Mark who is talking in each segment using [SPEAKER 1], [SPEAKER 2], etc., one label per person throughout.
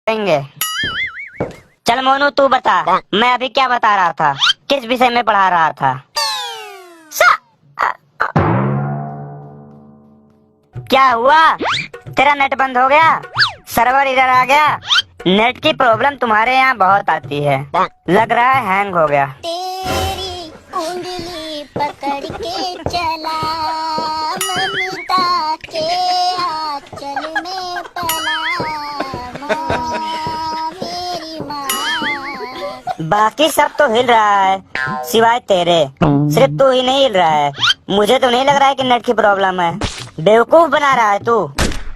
[SPEAKER 1] करेंगे। चल मोनू तू बता, मैं अभी क्या बता रहा था, किस विषय में पढ़ा रहा था? क्या हुआ, तेरा नेट बंद हो गया, सर्वर इधर आ गया? नेट की प्रॉब्लम तुम्हारे यहाँ बहुत आती है, लग रहा है हैंग हो गया।
[SPEAKER 2] तेरी उंगली पकड़ के चला ममता के आंचल में पला माँ मेरी माँ।
[SPEAKER 1] बाकी सब तो हिल रहा है सिवाय तेरे, सिर्फ तू ही नहीं हिल रहा है। मुझे तो नहीं लग रहा है कि नेट की प्रॉब्लम है, बेवकूफ बना रहा है तू।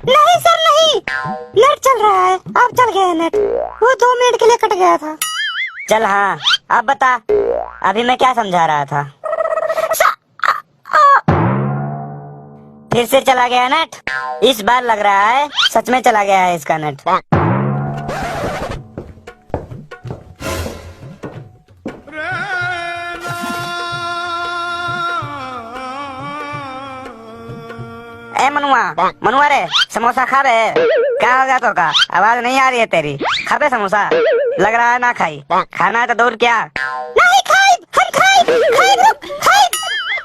[SPEAKER 1] नहीं सर नहीं, नेट चल रहा है, अब चल गया है नेट, वो 2 मिनट के लिए कट गया था। चल हाँ अब बता, अभी मैं क्या समझा रहा था? फिर से चला गया नेट, इस बार लग रहा है सच में चला गया है इसका नेट। ए मनुआ रे, समोसा खा बे। क्या हो गया तो का, आवाज नहीं आ रही है तेरी, खा बे समोसा। लग रहा है ना खाई, खाना है तो दूर क्या। नहीं खाई, हम खाई।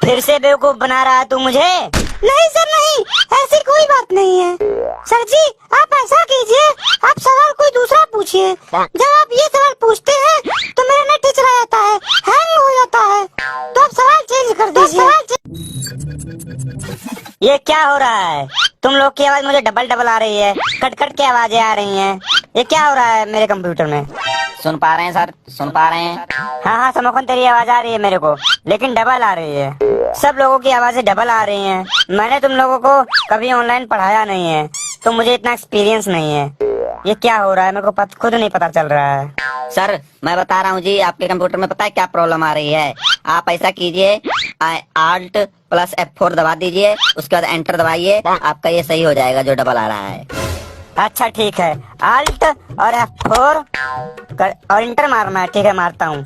[SPEAKER 1] फिर से बेवकूफ बना रहा है तू मुझे। नहीं सर नहीं, ऐसी कोई बात नहीं है। सर जी आप ऐसा कीजिए, आप सवाल कोई दूसरा पूछिए। जब आप ये सवाल पूछते हैं तो मेरा नेट ही चला जाता है, हैंग हो जाता है, तो आप सवाल चेंज कर दीजिए। ये क्या हो रहा है, तुम लोग की आवाज मुझे डबल डबल आ रही है, कट कट के आवाजें आ रही हैं। ये क्या हो रहा है मेरे कंप्यूटर में?
[SPEAKER 3] सुन पा रहे हैं सर, सुन पा रहे हैं।
[SPEAKER 1] हाँ समोखन तेरी आवाज आ रही है मेरे को, लेकिन डबल आ रही है। सब लोगों की आवाजें डबल आ रही हैं। मैंने तुम लोगों को कभी ऑनलाइन पढ़ाया नहीं है, तो मुझे इतना एक्सपीरियंस नहीं है। ये क्या हो रहा है मेरे को खुद नहीं पता चल रहा है।
[SPEAKER 3] सर मैं बता रहा हूँ जी, आपके कंप्यूटर में पता है क्या प्रॉब्लम आ रही है? आप ऐसा कीजिए, Alt + F4 दबा दीजिए, उसके बाद एंटर दबाइए, आपका ये सही हो जाएगा जो डबल आ रहा है।
[SPEAKER 1] अच्छा ठीक है, Alt और F4 और इंटर मारना है। ठीक है मारता हूँ।